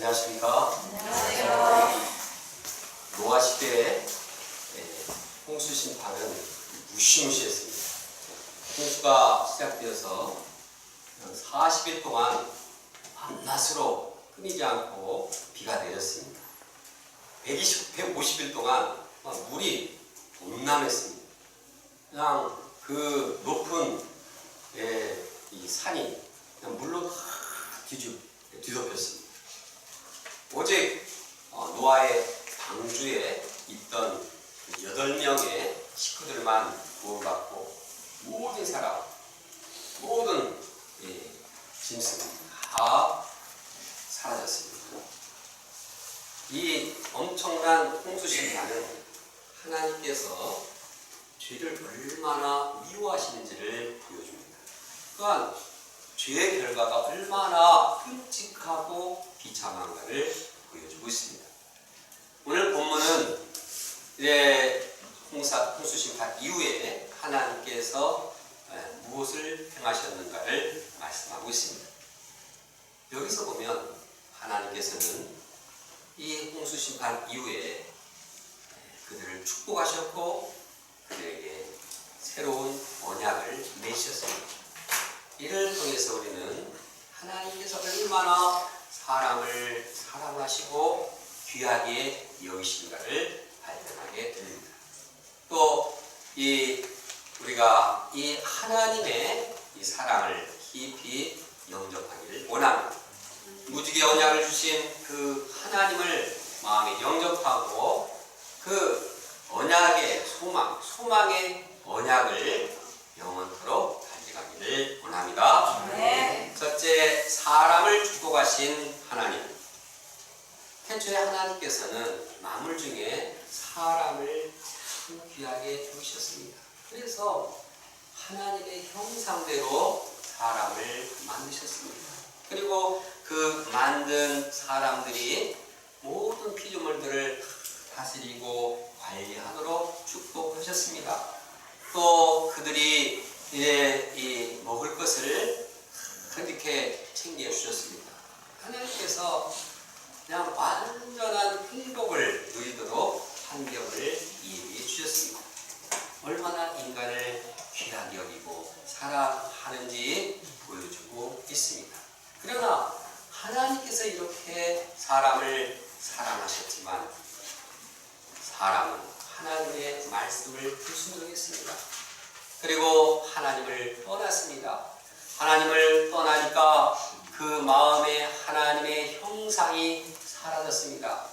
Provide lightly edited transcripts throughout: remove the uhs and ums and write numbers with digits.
안녕하십니까? 안녕하세요. 노아 시대에 홍수 심판은 무시무시했습니다. 홍수가 시작되어서 40일 동안 밤낮으로 끊이지 않고 비가 내렸습니다. 150일 동안 물이 범람했습니다. 그냥 그 높은 이 산이 그냥 물로 다 뒤덮였습니다. 오직 노아의 방주에 있던 8명의 식구들만 구원받고 모든 사람, 모든 짐승 다 사라졌습니다. 이 엄청난 홍수 심판은 하나님께서 죄를 얼마나 미워하시는지를 보여줍니다. 또한 죄의 결과가 얼마나 끔찍하고 비참한가를 보여주고 있습니다. 오늘 본문은 홍수 심판 이후에 하나님께서 무엇을 행하셨는가를 말씀하고 있습니다. 여기서 보면 하나님께서는 이 홍수 심판 이후에 그들을 축복하셨고 그들에게 새로운 언약을 맺으셨습니다. 이를 통해서 우리는 하나님께서 얼마나 사람을 사랑하시고 귀하게 여기신가를 발견하게 됩니다. 또 우리가 이 하나님의 이 사랑을 깊이 영접하기를 원합니다. 무지개 언약을 주신 그 하나님을 마음에 영접하고 그 언약의 소망의 언약을 영원토록 간직하기를 원합니다. 네. 첫째, 사람을 축복하신 하나님. 태초에 하나님께서는 만물 중에 사람을 참 귀하게 여기셨습니다. 그래서 하나님의 형상대로 사람을 만드셨습니다. 그리고 그 만든 사람들이 모든 피조물들을 다스리고 관리하도록 축복하셨습니다. 또 그들이 이 먹을 것을 그렇게 챙겨주셨습니다. 하나님께서 그냥 완전한 행복을 누리도록 환경을 이해해 주셨습니다. 얼마나 인간을 귀하게 여기고 사랑하는지 보여주고 있습니다. 그러나 하나님께서 이렇게 사람을 사랑하셨지만 사람은 하나님의 말씀을 불순종했습니다. 그리고 하나님을 떠났습니다. 하나님을 떠나니까 그 마음에 하나님의 형상이 사라졌습니다.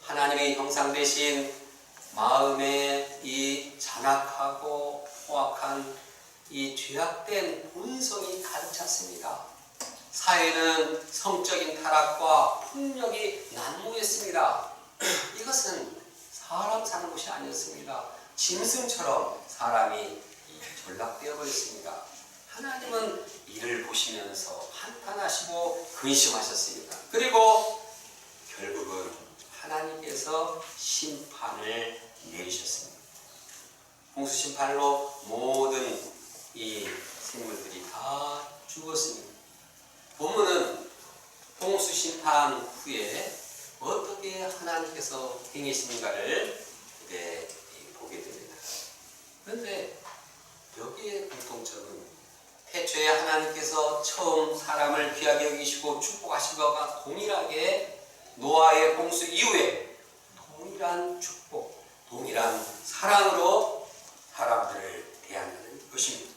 하나님의 형상 대신 마음에 이 잔악하고 포악한 이 죄악된 본성이 가득 찼습니다. 사회는 성적인 타락과 폭력이 난무했습니다. 이것은 사람 사는 곳이 아니었습니다. 짐승처럼 사람이 전락되어 버렸습니다. 하나님은 이를 보시면서 한탄하시고 근심하셨습니다. 그리고 결국은 하나님께서 심판을 내리셨습니다. 홍수 심판으로 모든 이 생물들이 다 죽었습니다. 본문은 홍수 심판 후에 어떻게 하나님께서 행하시는가를 보게 됩니다. 그런데 여기에 공통점은 태초에 하나님께서 처음 사람을 귀하게 여기시고 축복하신 것과 동일하게 노아의 홍수 이후에 동일한 축복, 동일한 사랑으로 사람들을 대한다는 것입니다.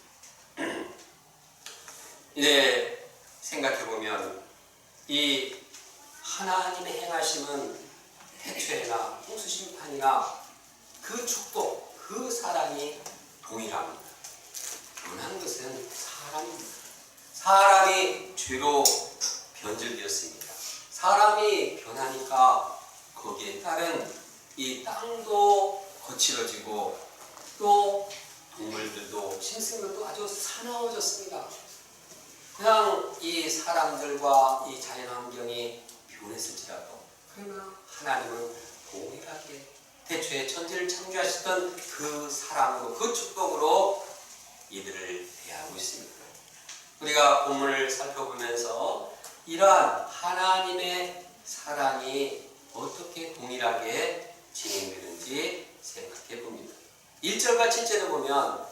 이제 생각해보면 이 하나님의 행하심은 태초에나 홍수 심판이나 그 축복, 그 사랑이 동일합니다. 변한 것은 사람입니다. 사람이 죄로 변질되었습니다. 사람이 변하니까 거기에 따른 이 땅도 거칠어지고 또 동물들도 짐승들도 아주 사나워졌습니다. 그냥 이 사람들과 이 자연환경이 변했을지라도 그러나 하나님은 동일하게 태초에 천지를 창조하시던 그 사랑으로 그 축복으로 이들을 대하고 있습니다. 우리가 본문을 살펴보면서 이러한 하나님의 사랑이 어떻게 동일하게 진행되는지 생각해 봅니다. 1절과 7절에 보면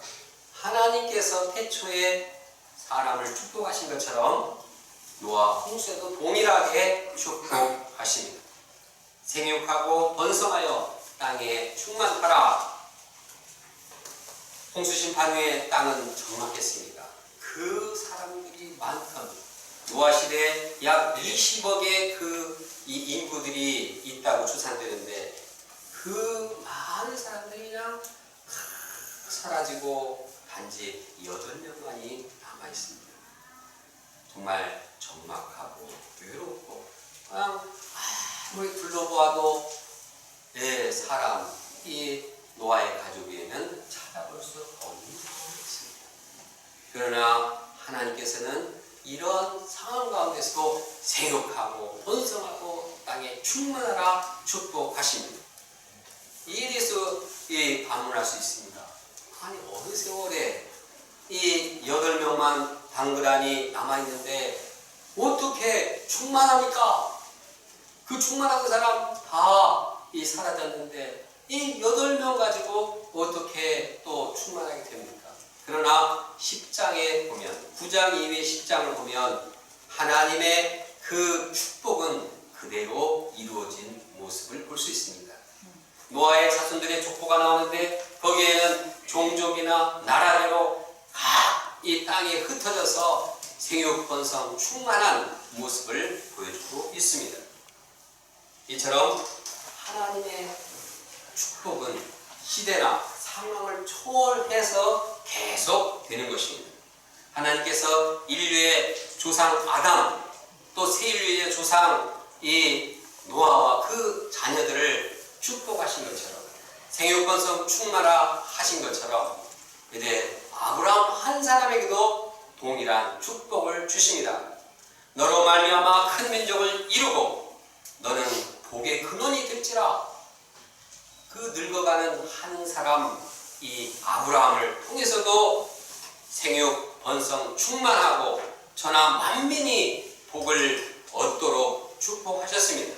하나님께서 태초에 사람을 축복하신 것처럼 노아 홍수에도 동일하게 축복하십니다. 생육하고 번성하여 땅에 충만하라. 홍수 심판 후에 땅은 적막했습니다. 그 사람들이 많던 노아 시대에 약 20억의 이 인구들이 있다고 추산되는데 그 많은 사람들이 그냥 사라지고 단지 8명만이 남아있습니다. 정말 적막하고 외롭고 그냥 아무리 둘러보아도 사람, 이 노아의 가족 외에는 찾아볼 수 없는 상황이었습니다. 그러나 하나님께서는 이런 상황 가운데서도 생육하고 번성하고 땅에 충만하라 축복하십니다. 이에 대해서 반문할 수 있습니다. 아니 어느 세월에 이 8명만 당그란이 남아있는데 어떻게 충만합니까? 그 충만한 사람 다 사라졌는데 이 8명 가지고 어떻게 또 충만하게 됩니까? 그러나 10장에 보면 9장 이후의 10장을 보면 하나님의 그 축복은 그대로 이루어진 모습을 볼 수 있습니다. 노아의 자손들의 족보가 나오는데 거기에는 종족이나 나라대로 각 이 땅에 흩어져서 생육 번성 충만한 모습을 보여주고 있습니다. 이처럼 하나님의 축복은 시대나 상황을 초월해서 계속 되는 것입니다. 하나님께서 인류의 조상 아담 또 새 인류의 조상 이 노아와 그 자녀들을 축복하신 것처럼 생육번성 충만하 하신 것처럼 이제 아브라함 한 사람에게도 동일한 축복을 주십니다. 너로 말미암아 큰 민족을 이루고 너는 복의 근원이 될지라. 그 늙어가는 한 사람 이 아브라함을 통해서도 생육 번성 충만하고 천하 만민이 복을 얻도록 축복하셨습니다.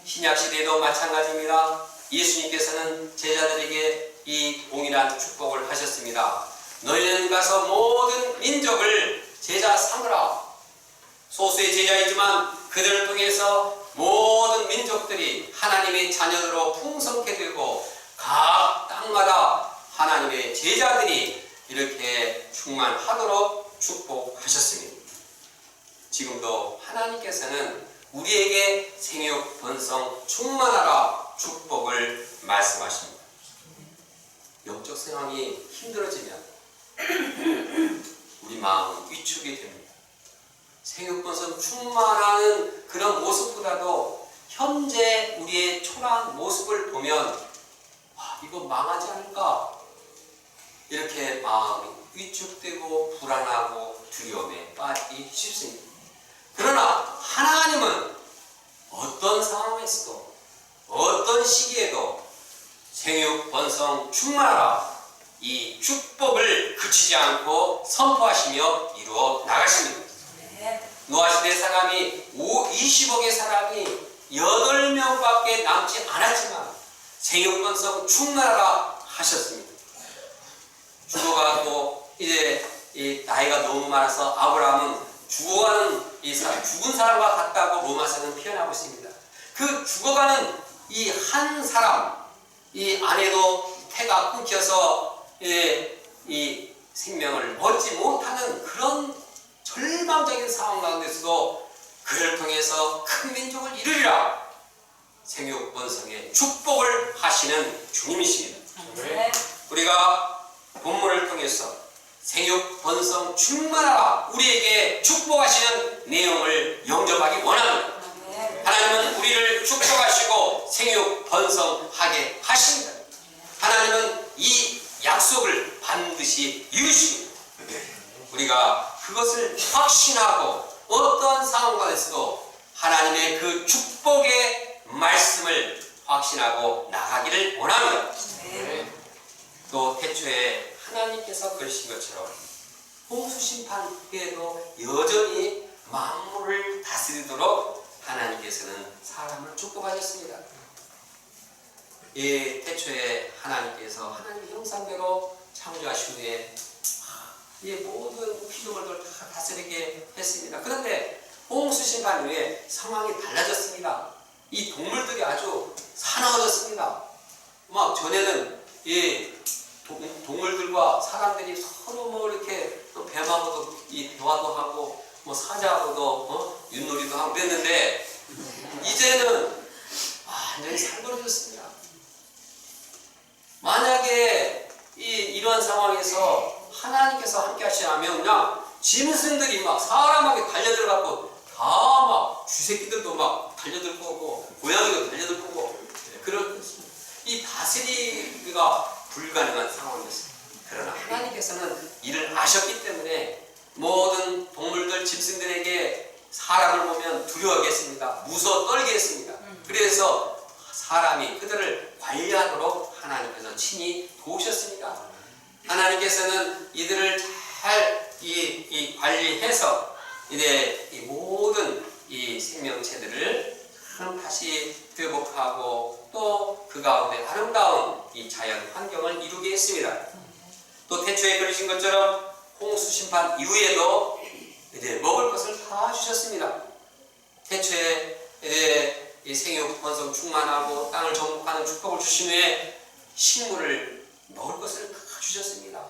신약시대에도 마찬가지입니다. 예수님께서는 제자들에게 이 동일한 축복을 하셨습니다. 너희는 가서 모든 민족을 제자 삼으라. 소수의 제자이지만 그들을 통해서 모든 민족들이 하나님의 자녀로 풍성케 되고 각 땅마다 하나님의 제자들이 이렇게 충만하도록 축복하셨습니다. 지금도 하나님께서는 우리에게 생육 번성 충만하라 축복을 말씀하십니다. 영적 상황이 힘들어지면 우리 마음은 위축이 됩니다. 생육 번성 충만하는 그런 모습보다도 현재 우리의 초라한 모습을 보면 이거 망하지 않을까? 이렇게 마음이 위축되고 불안하고 두려움에 빠지기 쉽습니다. 그러나 하나님은 어떤 상황에서도 어떤 시기에도 생육 번성 충만하라 이 축복을 그치지 않고 선포하시며 이루어 나가십니다. 노아 시대 사람이 20억의 사람이 8명밖에 남지 않았지만 생육 번성 충만하라 하셨습니다. 죽어가고 이제 이 나이가 너무 많아서 아브라함은 죽어가는 이 사람, 죽은 사람과 같다고 로마서는 표현하고 있습니다. 그 죽어가는 이 한 사람, 이 아내도 태가 끊겨서 이 생명을 얻지 못하는 그런 절망적인 상황 가운데서도 그를 통해서 큰 민족을 이루리라 생육 번성의 축복을 하시는 주님이십니다. 우리가 본문을 통해서 생육 번성 충만하라 우리에게 축복하시는 내용을 영접하기 원합니다. 하나님은 우리를 축복하시고 생육 번성하게 하십니다. 하나님은 이 약속을 반드시 이루십니다. 우리가 그것을 확신하고 어떠한 상황에서도 하나님의 그 축복의 말씀을 확신하고 나가기를 원합니다. 또 태초에 하나님께서 그러신 것처럼 홍수 심판 후에도 여전히 만물을 다스리도록 하나님께서는 하셨습니다. 태초에 하나님께서 하나님의 형상대로 창조하신 후에 이 모든 피조물들을 다 다스리게 했습니다. 그런데 홍수 심판 후에 상황이 달라졌습니다. 이 동물들이 아주 사나워졌습니다. 막 전에는 이 동물들과 사람들이 서로 뭐 이렇게 뱀하고도 이 대화도 하고 뭐 사자하고도 윷놀이도 하고 그랬는데 이제는 완전히 살벌해졌습니다. 만약에 이러한 상황에서 하나님께서 함께 하시라면 그냥 짐승들이 막 사람에게 달려들어갖고 다 막 쥐새끼들도 막 달려들 거고 고양이도 달려들 거고 그런 이 다스리기가 불가능한 상황이었습니다. 그러나 하나님께서는 이를 아셨기 때문에 모든 동물들 짐승들에게 사람을 보면 두려워하겠습니다. 무서워 떨게 했습니다. 그래서 사람이 그들을 관리하도록 하나님께서 친히 도우셨습니다. 하나님께서는 이들을 잘 관리해서 이제 이 모든 이 생명체들을 다시 회복하고 또 그 가운데 아름다운 이 자연 환경을 이루게 했습니다. 또 태초에 그러신 것처럼 홍수 심판 이후에도 이제 먹을 것을 다 주셨습니다. 태초에 이제 이 생육 번성 충만하고 땅을 정복하는 축복을 주신 후에 식물을 먹을 것을 다 주셨습니다.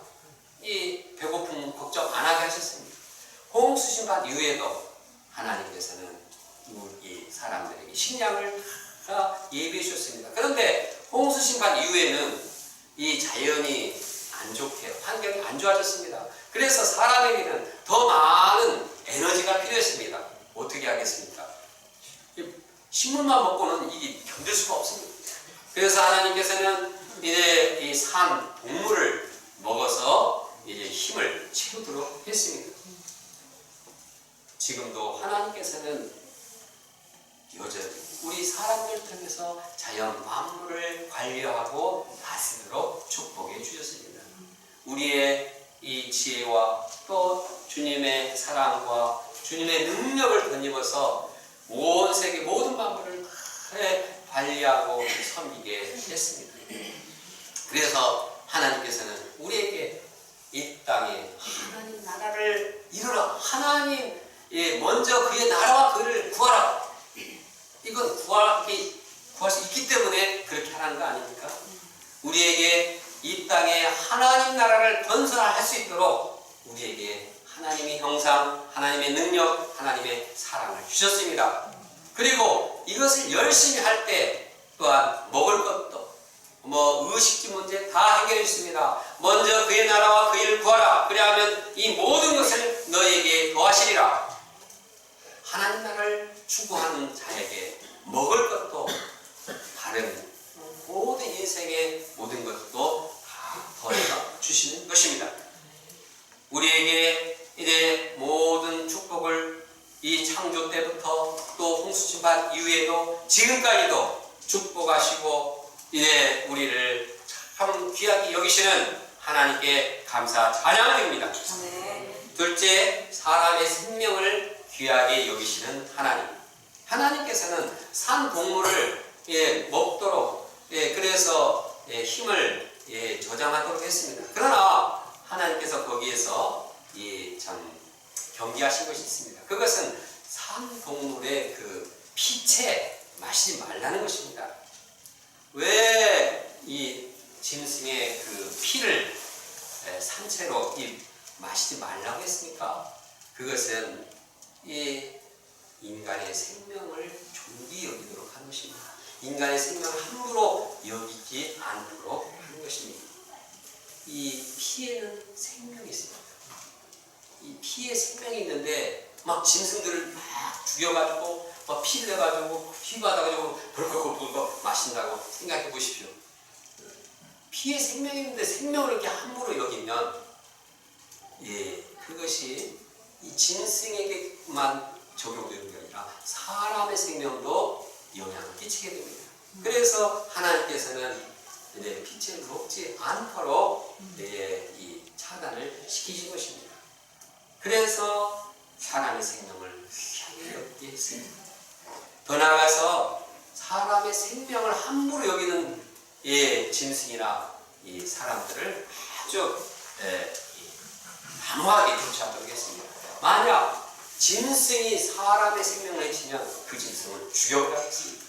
이 배고픔 걱정 안 하게 하셨습니다. 홍수 심판 이후에도 하나님께서는 이 사람들에게 식량을 다 예비해 주셨습니다. 그런데 홍수 심판 이후에는 이 자연이 안 좋게 환경이 안 좋아졌습니다. 그래서 사람에게는 더 많은 에너지가 필요했습니다. 어떻게 하겠습니까? 식물만 먹고는 이게 견딜 수가 없습니다. 그래서 하나님께서는 이제 이 산 동물을 먹어서 이제 힘을 채우도록 했습니다. 지금도 하나님께서는 여전히 우리 사람들 통해서 자연 만물을 관리하고 다스리도록 축복해 주셨습니다. 우리의 이 지혜와 또 주님의 사랑과 주님의 능력을 덧입어서 온 세계 모든 만물을 관리하고 섬기게 했습니다. 그래서 하나님께서는 우리에게 이 땅에 하나님 나라를 이루라. 하나님 먼저 그의 나라와 그를 구하라. 이건 구할 수 있기 때문에 그렇게 하라는 거 아닙니까? 우리에게 이 땅에 하나님 나라를 건설할 수 있도록 우리에게 하나님의 형상, 하나님의 능력, 하나님의 사랑을 주셨습니다. 그리고 이것을 열심히 할 때 또한 먹을 것도 의식주 문제 다 해결해 주십니다. 먼저 그의 나라와 그 일을 구하라. 그래야하면 이 모든 것을 너에게 더하시리라. 하나님 나라를 추구하는 자에게 먹을 것도 다른 모든 인생의 모든 것도 다 더해가 주시는 것입니다. 우리에게 이제 모든 축복을 이 창조 때부터 또 홍수 심판 이후에도 지금까지도 축복하시고 이제 우리를 참 귀하게 여기시는 하나님께 감사 찬양을 드립니다. 둘째, 사람의 생명을 귀하게 여기시는 하나님. 하나님께서는 산 동물을 먹도록 그래서 힘을 저장하도록 했습니다. 그러나 하나님께서 거기에서 참 경계하신 것이 있습니다. 그것은 산 동물의 그 피채 마시지 말라는 것입니다. 왜 이 짐승의 그 피를 산채로 마시지 말라고 했습니까? 그것은 이 인간의 생명을 존귀 여기도록 하는 것입니다. 인간의 생명을 함부로 여기지 않도록 하는 것입니다. 이 피에는 생명이 있습니다. 이 피에 생명이 있는데 막 짐승들을 막 죽여가지고 막 피를 내가지고 피 받아가지고 벌컥벌컥 마신다고 생각해 보십시오. 피에 생명이 있는데 생명을 이렇게 함부로 여기면 그것이 이 짐승에게만 적용되는 게 아니라 사람의 생명도 영향을 끼치게 됩니다. 그래서 하나님께서는 이제 피채를 먹지 않도록 이 차단을 시키신 것입니다. 그래서 사람의 생명을 귀하게 여기게 했습니다. 더 나아가서 사람의 생명을 함부로 여기는 짐승이나 이 사람들을 아주 단호하게 조치하도록 했습니다. 만약 짐승이 사람의 생명을 해치면 그 짐승을 죽여버려야 했습니다.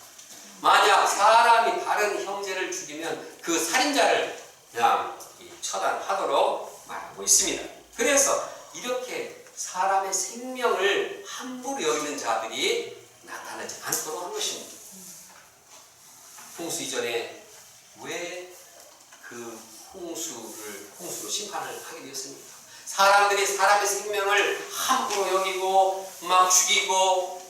만약 사람이 다른 형제를 죽이면 그 살인자를 그냥 처단하도록 말하고 있습니다. 그래서 이렇게 사람의 생명을 함부로 여기는 자들이 나타나지 않도록 한 것입니다. 홍수 이전에 왜 그 홍수로 심판을 하게 되었습니까? 사람들이 사람의 생명을 함부로 여기고 막 죽이고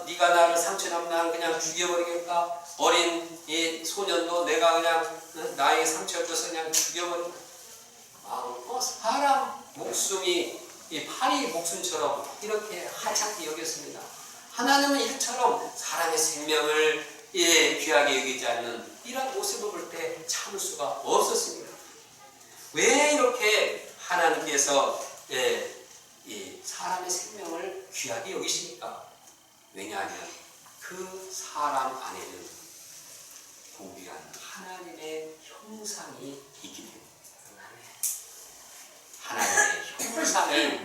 네가 나를 상처내면 나는 그냥 죽여버리겠다. 어린 이 소년도 내가 그냥 나의 상처를 줘서 그냥 죽여버린다. 사람 목숨이 이 파리 목숨처럼 이렇게 하찮게 여겼습니다. 하나님은 이처럼 사람의 생명을 귀하게 여기지 않는 이런 모습을 볼 때 참을 수가 없었습니다. 왜 이렇게 하나님께서 이 사람의 생명을 귀하게 여기십니까? 왜냐하면 그 사람 안에는 고귀한 하나님의 형상이 있기 때문입니다. 하나님의 형상이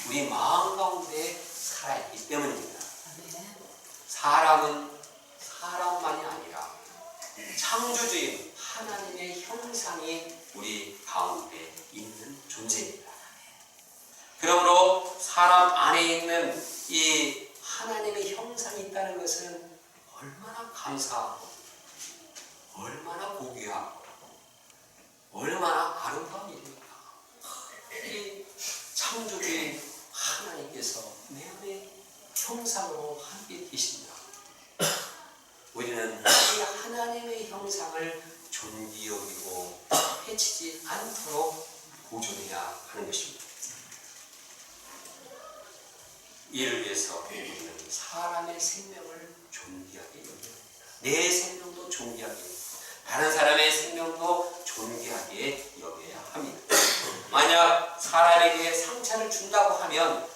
우리 마음 가운데 살아있기 때문입니다. 사람은 사람만이 아니라 창조주인 하나님의 형상이 우리 가운데 있는 존재입니다. 그러므로 사람 안에 있는 이 하나님의 형상이 있다는 것은 얼마나 감사하고 얼마나 고귀하고 얼마나 아름다운 일입니까? 이 창조주인 하나님께서 내 안에 형상으로 함께 계십니다. 우리는 이 하나님의 형상을 존귀 여기고 해치지 않도록 보존해야 하는 것입니다. 이를 위해서 우리는 사람의 생명을 존귀하게 여겨야 합니다. 내 생명도 존귀하게, 다른 사람의 생명도 존귀하게 여겨야 합니다. 만약 사람에게 상처를 준다고 하면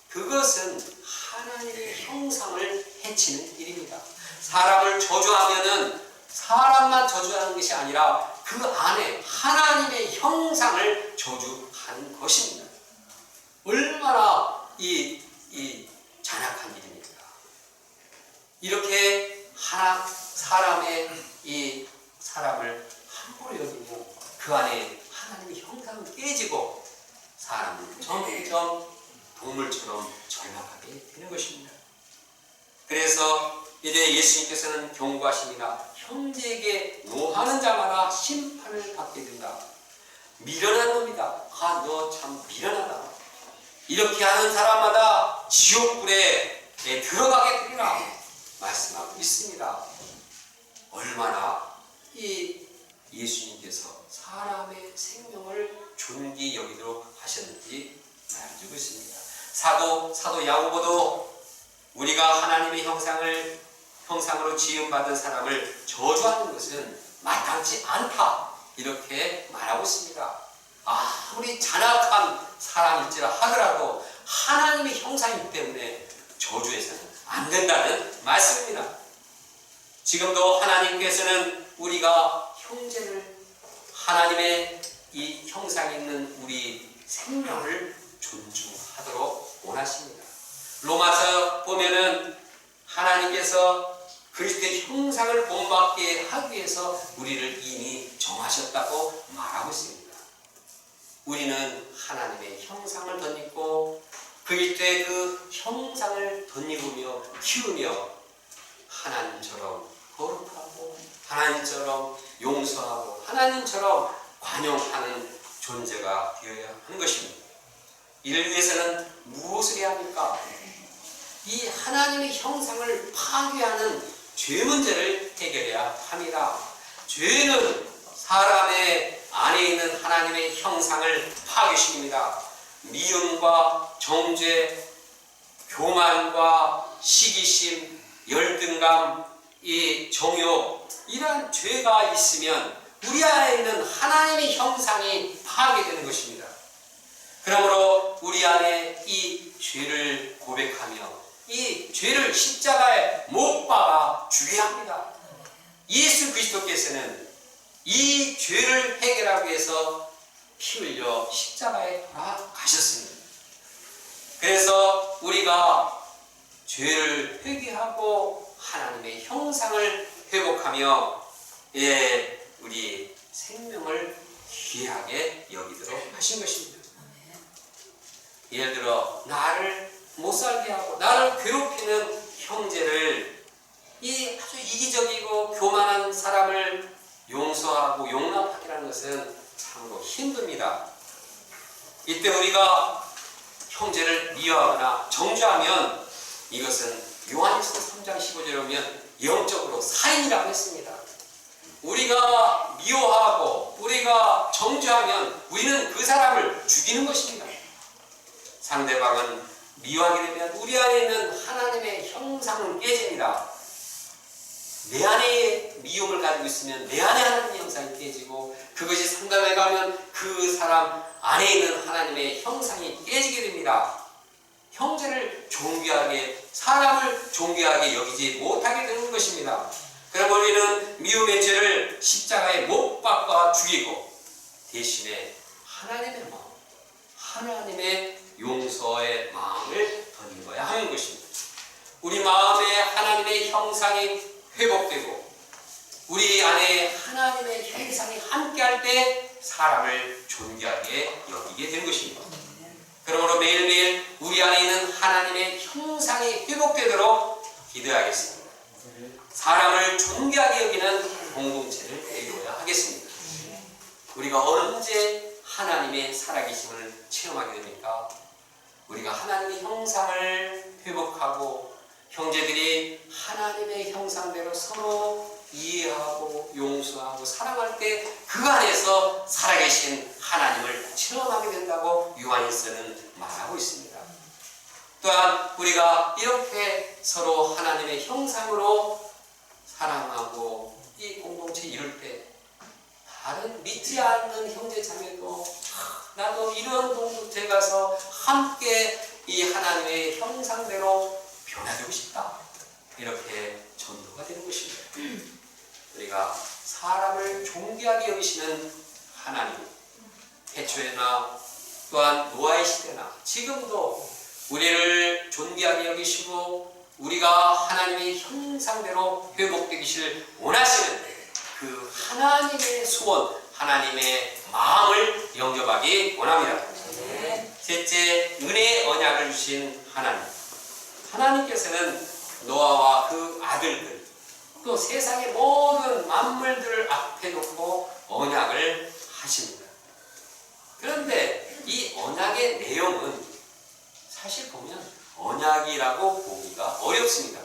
그것은 하나님의 형상을 해치는 일입니다. 사람을 저주하면은 사람만 저주하는 것이 아니라 그 안에 하나님의 형상을 저주하는 것입니다. 얼마나 이 잔악한 일입니까? 이렇게 사람을 함부로 여기면 그 안에 하나님의 형상은 깨지고 사람은 점점 동물처럼 절망하게 되는 것입니다. 그래서 이제 예수님께서는 경고하십니다. 형제에게 노하는 자마다 심판을 받게 된다. 미련한 놈이다. 너 참 미련하다. 이렇게 하는 사람마다 지옥불에 들어가게 되리라 말씀하고 있습니다. 얼마나 이 예수님께서 사람의 생명을 존귀 여기도록 하셨는지 말해주고 있습니다. 사도 야고보도 우리가 하나님의 형상으로 지음받은 사람을 저주하는 것은 마땅치 않다 이렇게 말하고 있습니다. 아무리 잔악한 사람일지라 하더라도 하나님의 형상이기 때문에 저주해서는 안 된다는 말씀입니다. 지금도 하나님께서는 우리가 형제를 하나님의 이 형상이 있는 우리 생명을 존중하도록 원하십니다. 로마서 보면은 하나님께서 그리스도의 형상을 본받게 하기 위해서 우리를 이미 정하셨다고 말하고 있습니다. 우리는 하나님의 형상을 덧입고 그리스도의 그 형상을 덧입으며 키우며 하나님처럼 거룩하고 하나님처럼 용서하고 하나님처럼 관용하는 존재가 되어야 하는 것입니다. 이를 위해서는 무엇을 해야 합니까? 이 하나님의 형상을 파괴하는 죄 문제를 해결해야 합니다. 죄는 사람의 안에 있는 하나님의 형상을 파괴시킵니다. 미움과 정죄, 교만과 시기심, 열등감, 이 정욕, 이러한 죄가 있으면 우리 안에 있는 하나님의 형상이 파괴되는 것입니다. 그러므로 우리 안에 이 죄를 고백하며 이 죄를 십자가에 못 박아 그리스도께서는 이 죄를 해결하기 위해서 피 흘려 십자가에 돌아가셨습니다. 그래서 우리가 죄를 회개하고 하나님의 형상을 회복하며 우리 생명을 귀하게 여기도록 하신 것입니다. 예를 들어 나를 못살게 하고 나를 괴롭히는 형제를, 이 아주 이기적이고 교만한 사람을 용서하고 용납하기라는 것은 참으로 힘듭니다. 이때 우리가 형제를 미워하거나 정죄하면 이것은 요한일서 3장 15절에 보면 영적으로 살인이라고 했습니다. 우리가 미워하고 우리가 정죄하면 우리는 그 사람을 죽이는 것입니다. 상대방은 미워하게 되면 우리 안에 있는 하나님의 형상은 깨집니다. 내 안에 미움을 가지고 있으면 내 안에 하나님의 형상이 깨지고, 그것이 상담해 가면 그 사람 안에 있는 하나님의 형상이 깨지게 됩니다. 형제를 존귀하게, 사람을 존귀하게 여기지 못하게 되는 것입니다. 그럼 우리는 미움의 죄를 십자가에 못 박아 죽이고 대신에 하나님의 마음, 하나님의 용서의 마음을 던져야 하는 것입니다. 우리 마음에 하나님의 형상이 회복되고 우리 안에 하나님의 형상이 함께할 때 사람을 존귀하게 여기게 된 것입니다. 그러므로 매일매일 우리 안에 있는 하나님의 형상이 회복되도록 기도하겠습니다. 사람을 존귀하게 여기는 공동체를 이루어야 하겠습니다. 우리가 언제 하나님의 살아계심을 체험하게 됩니까? 우리가 하나님의 형상을 회복하고 형제들이 하나님의 형상대로 서로 이해하고 용서하고 사랑할 때 그 안에서 살아계신 하나님을 체험하게 된다고 요한일서는 말하고 있습니다. 또한 우리가 이렇게 서로 하나님의 형상으로 사랑하고 이 공동체 이룰 때 다른 믿지 않는 형제 자매도 나도 이런 공동체 가서 함께 이 하나님의 형상대로 변화되고 싶다, 이렇게 전도가 되는 것입니다. 우리가 사람을 존귀하게 여기시는 하나님, 태초에나 또한 노아의 시대나 지금도 우리를 존귀하게 여기시고 우리가 하나님의 형상대로 회복되기를 원하시는 그 하나님의 소원, 하나님의 마음을 영접하기 원합니다. 셋째, 은혜의 언약을 주신 하나님. 하나님께서는 노아와 그 아들들, 또 세상의 모든 만물들을 앞에 놓고 언약을 하십니다. 그런데 이 언약의 내용은 사실 보면 언약이라고 보기가 어렵습니다.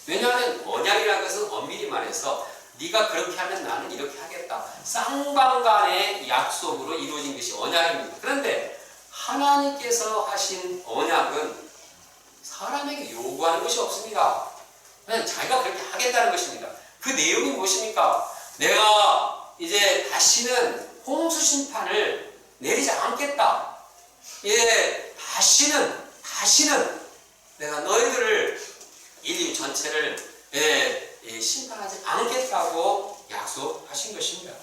왜냐하면 언약이라는 것은 엄밀히 말해서 네가 그렇게 하면 나는 이렇게 하겠다, 쌍방간의 약속으로 이루어진 것이 언약입니다. 그런데 하나님께서 하신 언약은 사람에게 요구하는 것이 없습니다. 그냥 자기가 그렇게 하겠다는 것입니다. 그 내용이 무엇입니까? 내가 이제 다시는 홍수 심판을 내리지 않겠다. 다시는 내가 너희들을, 인류 전체를 심판하지 않겠다고 약속하신 것입니다.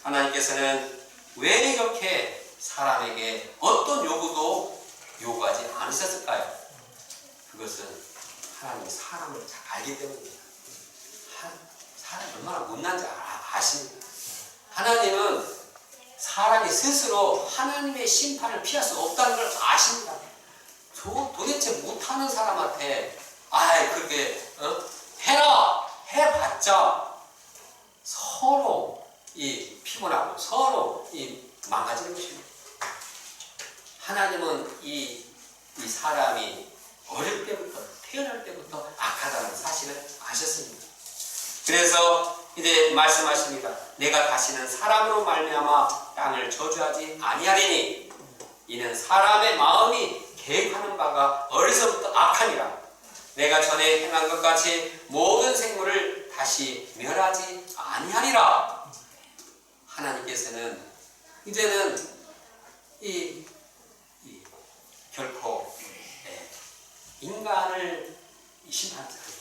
하나님께서는 왜 이렇게 사람에게 어떤 요구도 요구하지 않으셨을까요? 그것은 하나님이 사람을 잘 알기 때문입니다. 사람이 얼마나 못난지 아십니다. 하나님은 사람이 스스로 하나님의 심판을 피할 수 없다는 걸 아십니다. 도대체 못하는 사람한테 그렇게 해봤자 서로 피곤하고 서로 망가지는 것입니다. 하나님은 이 사람이 어릴 때부터, 태어날 때부터 악하다는 사실을 아셨습니다. 그래서 이제 말씀하십니다. 내가 다시는 사람으로 말미암아 땅을 저주하지 아니하리니 이는 사람의 마음이 계획하는 바가 어려서부터 악하니라. 내가 전에 행한 것 같이 모든 생물을 다시 멸하지 아니하리라. 하나님께서는 이제는 결코 인간을 심판하지 않겠다.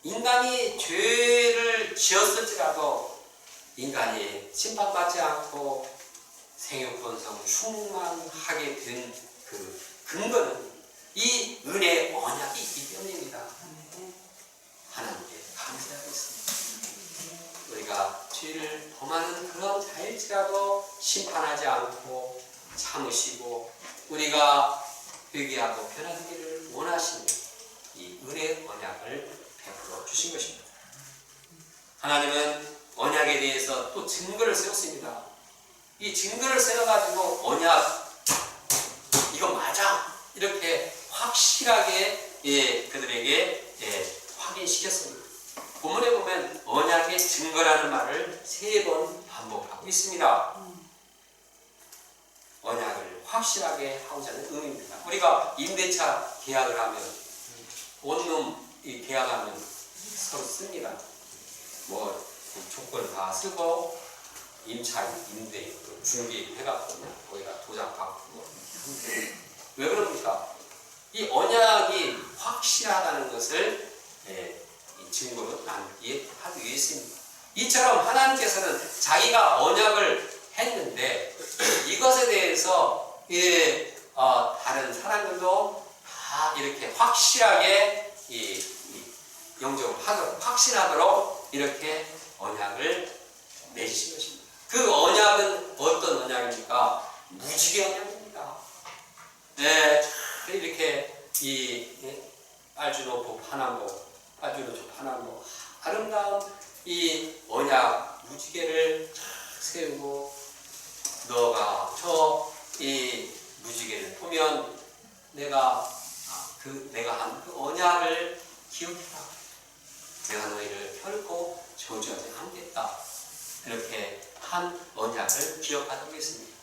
인간이 죄를 지었을지라도 인간이 심판받지 않고 생육번성 충만하게 된 그 근거는 이 은혜의 언약이 있기 때문입니다. 하나님께 감사하겠습니다. 우리가 죄를 범하는 그런 자일지라도 심판하지 않고 참으시고 우리가 회개하고 변화되기를 원하시는 이 은혜의 언약을 베풀어 주신 것입니다. 하나님은 언약에 대해서 또 증거를 세웠습니다. 이 증거를 세워가지고 언약 이거 맞아 이렇게 확실하게 그들에게 확인시켰습니다. 본문에 보면 언약의 증거라는 말을 3번 반복하고 있습니다. 언약을 확실하게 하고자 하는 의미입니다. 우리가 임대차 계약을 하면 원룸 계약하면 서로 씁니다. 뭐 조건 다 쓰고 임차인, 임대, 중개해갖고 거기다 도장 받고 왜 그럽니까? 이 언약이 확실하다는 것을 이 증거로 남기에 하기 위해서입니다. 이처럼 하나님께서는 자기가 언약을 했는데 이것에 대해서 다른 사람들도 다 이렇게 확실하게 영접하도록 확신하도록 이렇게 언약을 맺으신 것입니다. 그 언약은 어떤 언약입니까? 무지개 언약입니다. 이렇게 빨주노 파남보 아름다운 이 언약 무지개를 세우고 너가 이 무지개를 보면 내가 한 그 언약을 기억해라. 내가 너희를 결코 저주하지 않겠다. 이렇게 한 언약을 기억하도록 했습니다.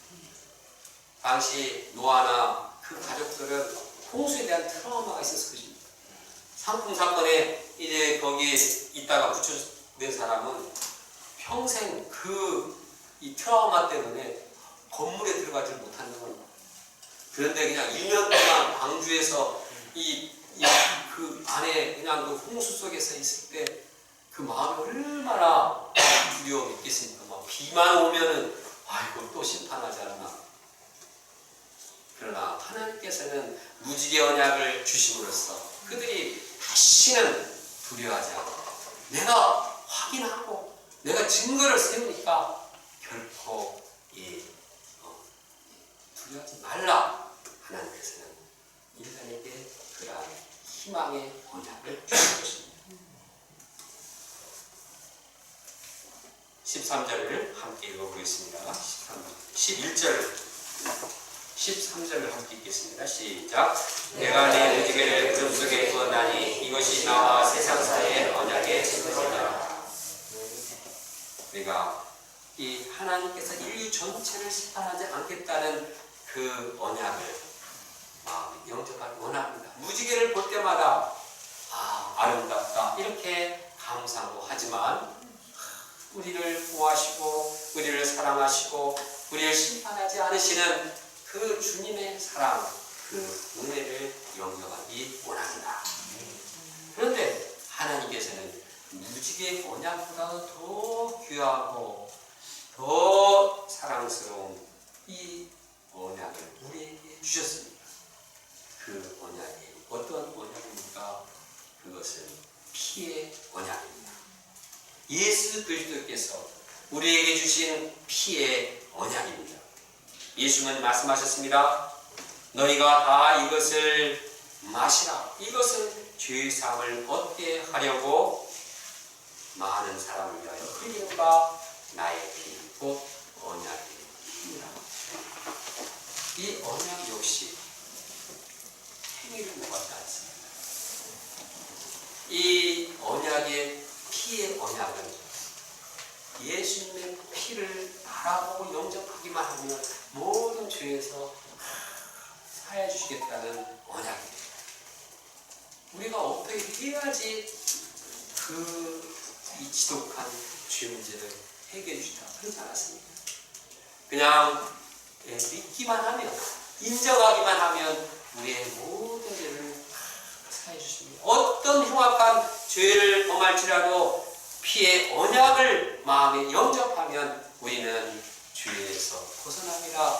당시 노아나 그 가족들은 홍수에 대한 트라우마가 있었을 것입니다. 상풍 사건에 이제 거기에 있다가 구출된 사람은 평생 이 트라우마 때문에 건물에 들어가지 못하는 겁니다. 그런데 그냥 1년 동안 방주에서 그 안에 그냥 그 홍수 속에서 있을 때 그 마음이 얼마나 두려움이 있겠습니까? 막 비만 오면은 아이고 또 심판하지 않나. 그러나 하나님께서는 무지개 언약을 주심으로써 그들이 다시는 두려워하지 않고 내가 확인하고 내가 증거를 세우니까 결코 두려워하지 말라. 하나님께서는 인간에게 그러한 희망의 언약을 주신 것입니다. 13절을 함께 읽어보겠습니다. 13절을 함께 읽겠습니다. 시작. 내가 내 무지개를 구름 속에 두었나니 이것이 나와 세상 사이의 언약의 증거라. 우리가 이 하나님께서 인류 전체를 심판하지 않겠다는 그 언약을 영접하기 원합니다. 무지개를 볼 때마다 아름답다 이렇게 감사하고 하지만 우리를 보호하시고 우리를 사랑하시고 우리를 심판하지 않으시는 그 주님의 사랑, 그 은혜를 영접하기 원합니다. 그런데 하나님께서는 무지개 언약보다 더 귀하고 더 사랑스러운 이 언약을 우리에게 주셨습니다. 그 언약이 어떤 언약입니까? 그것은 피의 언약입니다. 예수 그리스도께서 우리에게 주신 피의 언약입니다. 예수는 말씀하셨습니다. 너희가 다 이것을 마시라. 이것은 죄의 사함을 얻게 하려고 많은 사람을 위하여 흘리는 바 나의 피 곧 언약의 피라. 이 언약 역시 행위를 모았지 않습니다. 이 언약의 피의 언약은 예수님의 피를 바라보고 영접하기만 하면 모든 죄에서 사해 주시겠다는 언약입니다. 우리가 어떻게 해야지 이 지독한 죄 문제를 해결해 주시다 그러지 않았습니다. 그냥 믿기만 하면 인정하기만 하면 우리의 모든 죄를 사해 주십니다. 어떤 흉악한 죄를 범할지라도 피의 언약을 마음에 영접하면 우리는 죄에서 벗어납니다.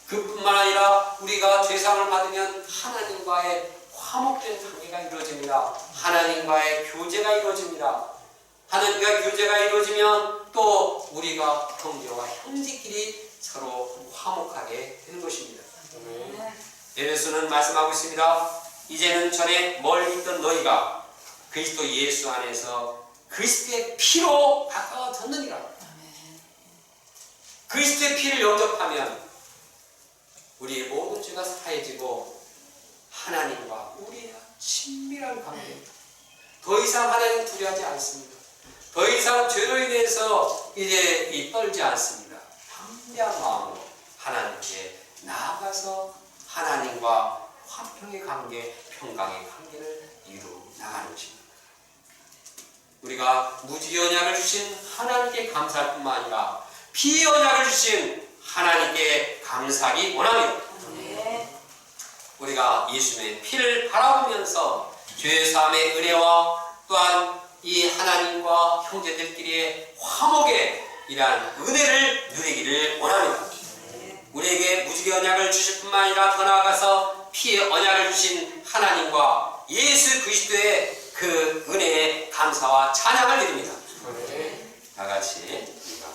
그뿐만 아니라 우리가 죄상을 받으면 하나님과의 화목된 관계가 이루어집니다. 하나님과의 교제가 이루어집니다. 하나님과 교제가 이루어지면 또 우리가 형제와 형제끼리 서로 화목하게 되는 것입니다. 에베소는 말씀하고 있습니다. 이제는 전에 멀리 있던 너희가 그리스도 예수 안에서 그리스도의 피로 가까워졌느니라. 그리스도의 피를 영접하면 우리의 모든 죄가 사해지고 하나님과 우리의 친밀한 관계입니다. 더 이상 하나님 두려워하지 않습니다. 더 이상 죄로 인해서 이제 떨지 않습니다. 담대한 마음으로 하나님께 나아가서 하나님과 화평의 관계, 평강의 관계를 이루어 나가는 것입니다. 우리가 무지 언약을 주신 하나님께 감사할 뿐만 아니라 피 언약을 주신 하나님께 감사하기 원합니다. 우리가 예수님의 피를 바라보면서 죄사함의 은혜와 또한 이 하나님과 형제들끼리의 화목의 이러한 은혜를 누리기를 원합니다. 우리에게 무지개 언약을 주실 뿐만 아니라 더 나아가서 피의 언약을 주신 하나님과 예수 그리스도의 그 은혜에 감사와 찬양을 드립니다. 다 같이 우리가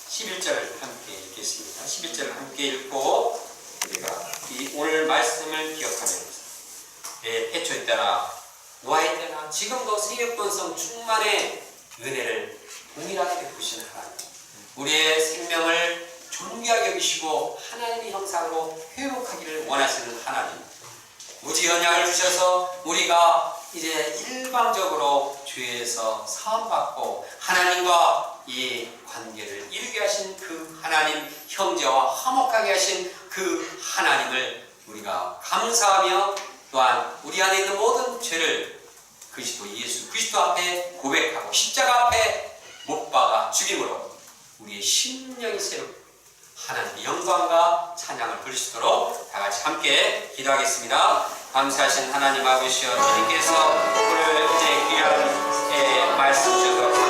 11절을 함께 읽겠습니다. 11절을 함께 읽고 우리가 이 오늘 말씀을 기억하면서 태초의 때나 노아의 때나 지금도 세계권성 충만의 은혜를 동일하게 베푸시는 하나님, 우리의 생명을 존귀하게 여기시고 하나님의 형상으로 회복하기를 원하시는 하나님, 무지 언약을 주셔서 우리가 이제 일방적으로 죄에서 사함받고 하나님과 이 관계를 이루게 하신 그 하나님, 형제와 화목하게 하신 그 하나님을 우리가 감사하며 또한 우리 안에 있는 모든 죄를 그리스도 예수 그리스도 앞에 고백하고 십자가 앞에 못 박아 죽임으로 우리의 심령이 새롭고 하나님의 영광과 찬양을 부를 수 있도록 다 같이 함께 기도하겠습니다. 감사하신 하나님 아버지여, 주님께서 오늘 이제 귀한 말씀 주셔서